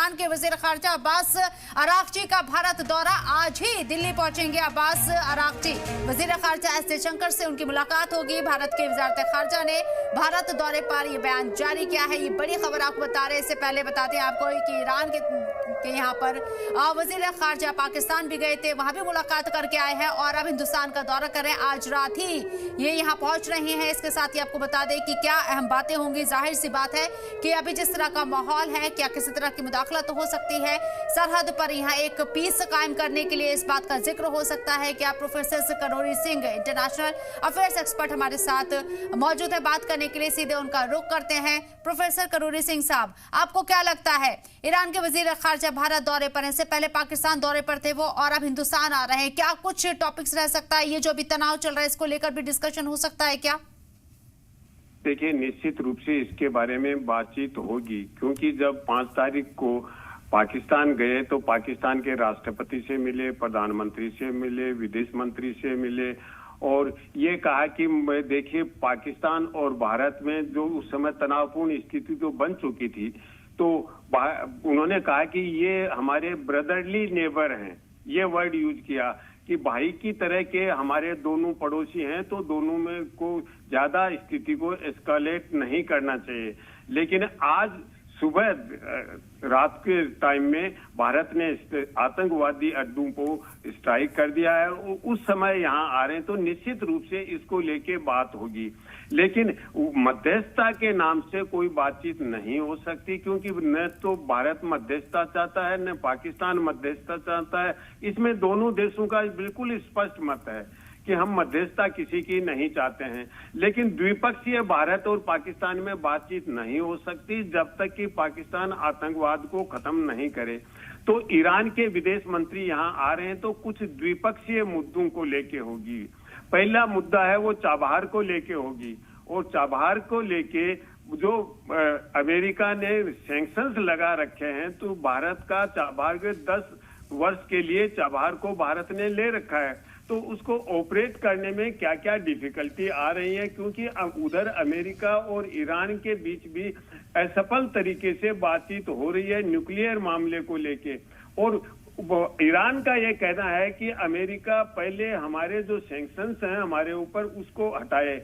Iran के वजीर खारजा Abbas Araghchi का भारत दौरा, आज ही दिल्ली पहुंचेंगे अब्बास अरागची। वजीर खारजा एस जयशंकर से उनकी मुलाकात होगी। भारत के वजारत खारजा ने भारत दौरे पर यह बयान जारी किया है। ये बड़ी खबर आपको बता रहे हैं। इससे पहले बताते हैं आपको कि ईरान के यहाँ पर वजीर खारजा पाकिस्तान भी गए थे, वहां भी मुलाकात करके आए हैं और अब हिंदुस्तान का दौरा कर रहे हैं। आज रात ही ये यहाँ पहुंच रहे हैं। इसके साथ ही आपको बता दें कि क्या अहम बातें होंगी। जाहिर सी बात है कि अभी जिस तरह का माहौल है, क्या किसी तरह की मुदाखलत हो सकती है सरहद पर, यहाँ एक पीस कायम करने के लिए इस बात का जिक्र हो सकता है। क्या professor Karori Singh international affairs expert हमारे साथ मौजूद है, बात करने के लिए सीधे उनका रुख करते हैं। प्रोफेसर करोरी सिंह साहब, आपको क्या लगता है, ईरान के वजीर खारजा भारत दौरे पर, इससे पहले पाकिस्तान दौरे पर थे वो और अब हिंदुस्तान आ रहे हैं, क्या कुछ टॉपिक्स रह सकता है? ये जो अभी तनाव चल रहा है इसको लेकर भी डिस्कशन हो सकता है क्या? देखिए, निश्चित रूप से इसके बारे में बातचीत होगी, क्योंकि जब 5 तारीख को पाकिस्तान गए तो पाकिस्तान के राष्ट्रपति से मिले, प्रधानमंत्री से मिले, विदेश मंत्री से मिले और ये कहा कि देखिए पाकिस्तान और भारत में जो उस समय तनावपूर्ण स्थिति तो बन चुकी थी, तो उन्होंने कहा कि ये हमारे ब्रदरली नेबर हैं, ये वर्ड यूज किया कि भाई की तरह के हमारे दोनों पड़ोसी हैं, तो दोनों में को ज्यादा स्थिति को एस्केलेट नहीं करना चाहिए। लेकिन आज सुबह रात के टाइम में भारत ने आतंकवादी अड्डों को स्ट्राइक कर दिया है, उस समय यहाँ आ रहे हैं, तो निश्चित रूप से इसको लेके बात होगी। लेकिन मध्यस्थता के नाम से कोई बातचीत नहीं हो सकती, क्योंकि न तो भारत मध्यस्थता चाहता है न पाकिस्तान मध्यस्थता चाहता है। इसमें दोनों देशों का बिल्कुल स्पष्ट मत है कि हम मध्यस्थता किसी की नहीं चाहते हैं। लेकिन द्विपक्षीय भारत और पाकिस्तान में बातचीत नहीं हो सकती जब तक कि पाकिस्तान आतंकवाद को खत्म नहीं करे। तो ईरान के विदेश मंत्री यहाँ आ रहे हैं तो कुछ द्विपक्षीय मुद्दों को लेके होगी। पहला मुद्दा है वो चाबहार को लेके होगी, और चाबहार को लेके जो अमेरिका ने सैंक्शंस लगा रखे हैं, तो भारत का चाबहार के 10 वर्ष के लिए चाबहार को भारत ने ले रखा है, तो उसको ऑपरेट करने में क्या क्या डिफिकल्टी आ रही है, क्योंकि उधर अमेरिका और ईरान के बीच भी असफल तरीके से बातचीत हो रही है न्यूक्लियर मामले को लेके। और ईरान का ये कहना है कि अमेरिका पहले हमारे जो सैंक्शंस हैं हमारे ऊपर उसको हटाए,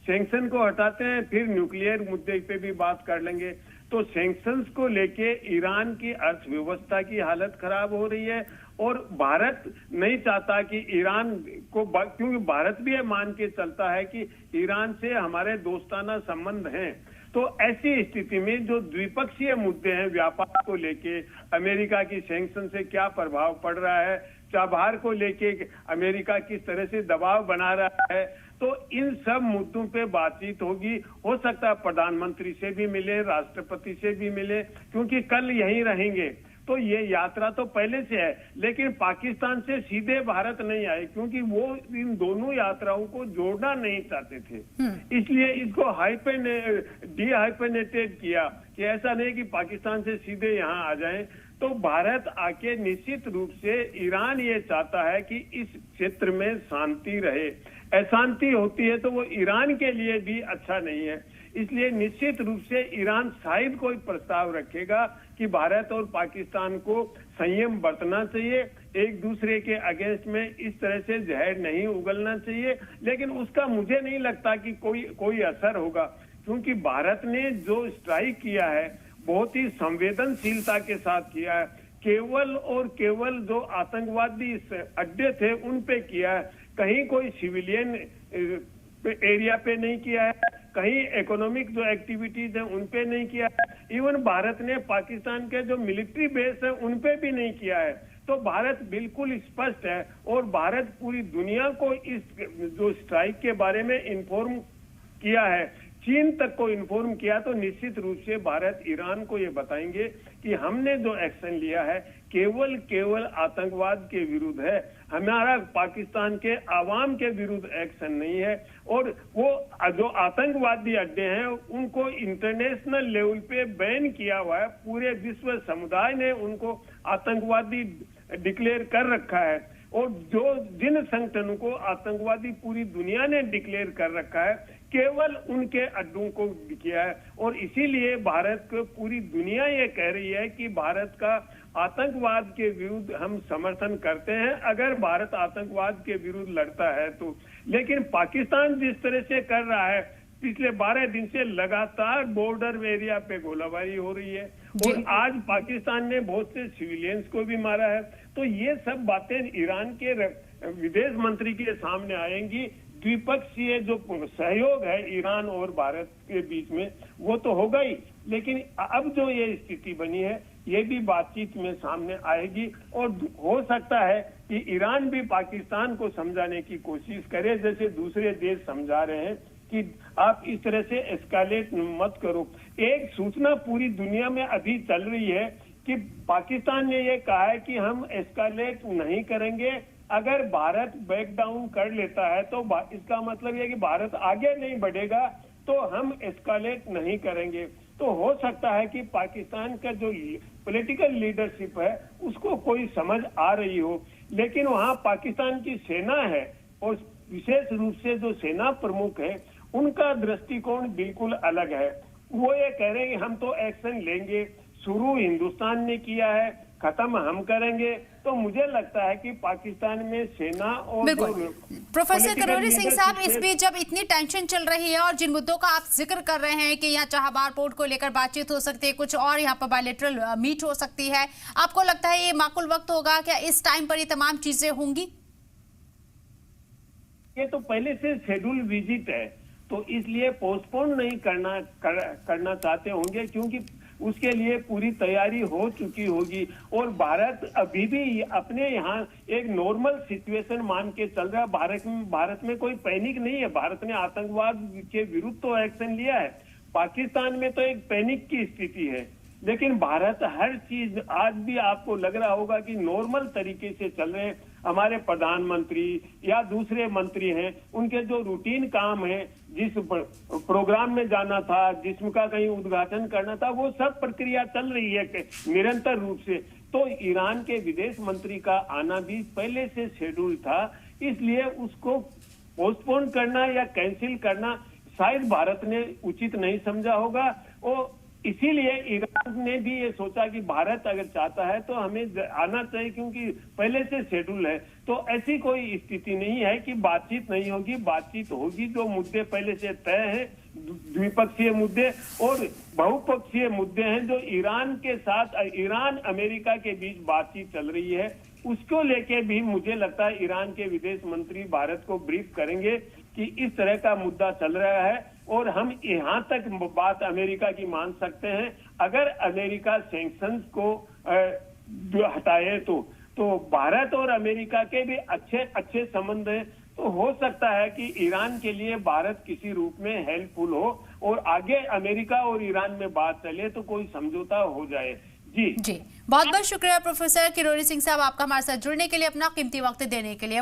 सैंक्शन को हटाते हैं फिर न्यूक्लियर मुद्दे पे भी बात कर लेंगे। तो सैंक्शंस को लेके ईरान की अर्थव्यवस्था की हालत खराब हो रही है और भारत नहीं चाहता कि ईरान को, क्योंकि भारत भी ये मान के चलता है कि ईरान से हमारे दोस्ताना संबंध हैं। तो ऐसी स्थिति में जो द्विपक्षीय मुद्दे हैं व्यापार को लेके, अमेरिका की सैंक्शन से क्या प्रभाव पड़ रहा है, चाबहार को लेके अमेरिका किस तरह से दबाव बना रहा है, तो इन सब मुद्दों पे बातचीत होगी। हो सकता है प्रधानमंत्री से भी मिले, राष्ट्रपति से भी मिले, क्योंकि कल यहीं रहेंगे। तो ये यात्रा तो पहले से है, लेकिन पाकिस्तान से सीधे भारत नहीं आए, क्योंकि वो इन दोनों यात्राओं को जोड़ना नहीं चाहते थे। इसलिए इसको डिहाइपेनेटेड किया कि ऐसा नहीं कि पाकिस्तान से सीधे यहाँ आ जाएं। तो भारत आके निश्चित रूप से ईरान ये चाहता है कि इस क्षेत्र में शांति रहे। अशांति होती है तो वो ईरान के लिए भी अच्छा नहीं है। इसलिए निश्चित रूप से ईरान शायद कोई प्रस्ताव रखेगा कि भारत और पाकिस्तान को संयम बरतना चाहिए, एक दूसरे के अगेंस्ट में इस तरह से जहर नहीं उगलना चाहिए। लेकिन उसका मुझे नहीं लगता कि कोई असर होगा, क्योंकि भारत ने जो स्ट्राइक किया है बहुत ही संवेदनशीलता के साथ किया है। केवल और केवल जो आतंकवादी अड्डे थे उन पे किया है, कहीं कोई सिविलियन एरिया पे नहीं किया है, कहीं इकोनॉमिक जो एक्टिविटीज है उन पे नहीं किया है। इवन भारत ने पाकिस्तान के जो मिलिट्री बेस है उन पे भी नहीं किया है। तो भारत बिल्कुल स्पष्ट है और भारत पूरी दुनिया को इस जो स्ट्राइक के बारे में इन्फॉर्म किया है, चीन तक को इन्फॉर्म किया। तो निश्चित रूप से भारत ईरान को ये बताएंगे कि हमने जो एक्शन लिया है केवल आतंकवाद के विरुद्ध है, हमारा पाकिस्तान के आवाम के विरुद्ध एक्शन नहीं है। और वो जो आतंकवादी अड्डे हैं उनको इंटरनेशनल लेवल पे बैन किया हुआ है, पूरे विश्व समुदाय ने उनको आतंकवादी डिक्लेयर कर रखा है। और जिन संगठनों को आतंकवादी पूरी दुनिया ने डिक्लेयर कर रखा है, केवल उनके अड्डों को किया है। और इसीलिए भारत को पूरी दुनिया ये कह रही है कि भारत का आतंकवाद के विरुद्ध हम समर्थन करते हैं, अगर भारत आतंकवाद के विरुद्ध लड़ता है तो। लेकिन पाकिस्तान जिस तरह से कर रहा है, पिछले 12 दिन से लगातार बॉर्डर एरिया पे गोलाबारी हो रही है और आज पाकिस्तान ने बहुत से सिविलियंस को भी मारा है। तो ये सब बातें ईरान के विदेश मंत्री के सामने आएंगी। द्विपक्षीय जो सहयोग है ईरान और भारत के बीच में वो तो होगा ही, लेकिन अब जो ये स्थिति बनी है ये भी बातचीत में सामने आएगी और हो सकता है कि ईरान भी पाकिस्तान को समझाने की कोशिश करे, जैसे दूसरे देश समझा रहे हैं कि आप इस तरह से एस्केलेट मत करो। एक सूचना पूरी दुनिया में अभी चल रही है कि पाकिस्तान ने ये कहा है कि हम एस्केलेट नहीं करेंगे, अगर भारत बैक डाउन कर लेता है तो इसका मतलब ये कि भारत आगे नहीं बढ़ेगा, तो हम एस्केलेट नहीं करेंगे। तो हो सकता है कि पाकिस्तान का जो पॉलिटिकल लीडरशिप है उसको कोई समझ आ रही हो, लेकिन वहाँ पाकिस्तान की सेना है और विशेष रूप से जो सेना प्रमुख है उनका दृष्टिकोण बिल्कुल अलग है। वो ये कह रहे हैं कि हम तो एक्शन लेंगे, शुरू हिंदुस्तान ने किया है, खत्म हम करेंगे। तो मुझे लगता है कि पाकिस्तान में सेना और प्रोफेसर किरोड़ी सिंह साहब, इस बीच जब इतनी टेंशन चल रही है और जिन मुद्दों का आप जिक्र कर रहे हैं कि यहाँ चाबहार पोर्ट को लेकर बातचीत हो सकती है, कुछ और यहाँ पर बायलैटरल मीट हो सकती है, आपको लगता है ये माकूल वक्त होगा क्या इस टाइम पर ये तमाम चीजें होंगी? ये तो पहले से शेड्यूल विजिट है, तो इसलिए पोस्टपोन नहीं करना चाहते होंगे, क्योंकि उसके लिए पूरी तैयारी हो चुकी होगी। और भारत अभी भी अपने यहाँ एक नॉर्मल सिचुएशन मान के चल रहा है। भारत में कोई पैनिक नहीं है। भारत ने आतंकवाद के विरुद्ध तो एक्शन लिया है, पाकिस्तान में तो एक पैनिक की स्थिति है, लेकिन भारत हर चीज आज भी आपको लग रहा होगा कि नॉर्मल तरीके से चल रहे हैं। हमारे प्रधानमंत्री या दूसरे मंत्री हैं, उनके जो रूटीन काम है, जिस प्रोग्राम में जाना था, जिसका कहीं उद्घाटन करना था, वो सब प्रक्रिया चल रही है निरंतर रूप से। तो ईरान के विदेश मंत्री का आना भी पहले से शेड्यूल था, इसलिए उसको पोस्टपोन करना या कैंसिल करना शायद भारत ने उचित नहीं समझा होगा। और इसीलिए ईरान ने भी ये सोचा कि भारत अगर चाहता है तो हमें आना चाहिए, क्योंकि पहले से शेड्यूल है। तो ऐसी कोई स्थिति नहीं है कि बातचीत नहीं होगी, बातचीत होगी। जो मुद्दे पहले से तय हैं, द्विपक्षीय मुद्दे और बहुपक्षीय मुद्दे हैं, जो ईरान के साथ ईरान अमेरिका के बीच बातचीत चल रही है, उसको लेके भी मुझे लगता है ईरान के विदेश मंत्री भारत को ब्रीफ करेंगे कि इस तरह का मुद्दा चल रहा है और हम यहाँ तक बात अमेरिका की मान सकते हैं। अगर अमेरिका सैंक्शंस को हटाए तो भारत और अमेरिका के भी अच्छे संबंध हैं। तो हो सकता है कि ईरान के लिए भारत किसी रूप में हेल्पफुल हो और आगे अमेरिका और ईरान में बात चले तो कोई समझौता हो जाए। जी बहुत बहुत शुक्रिया प्रोफेसर किरोड़ी सिंह साहब, आपका हमारे साथ जुड़ने के लिए, अपना कीमती वक्त देने के लिए।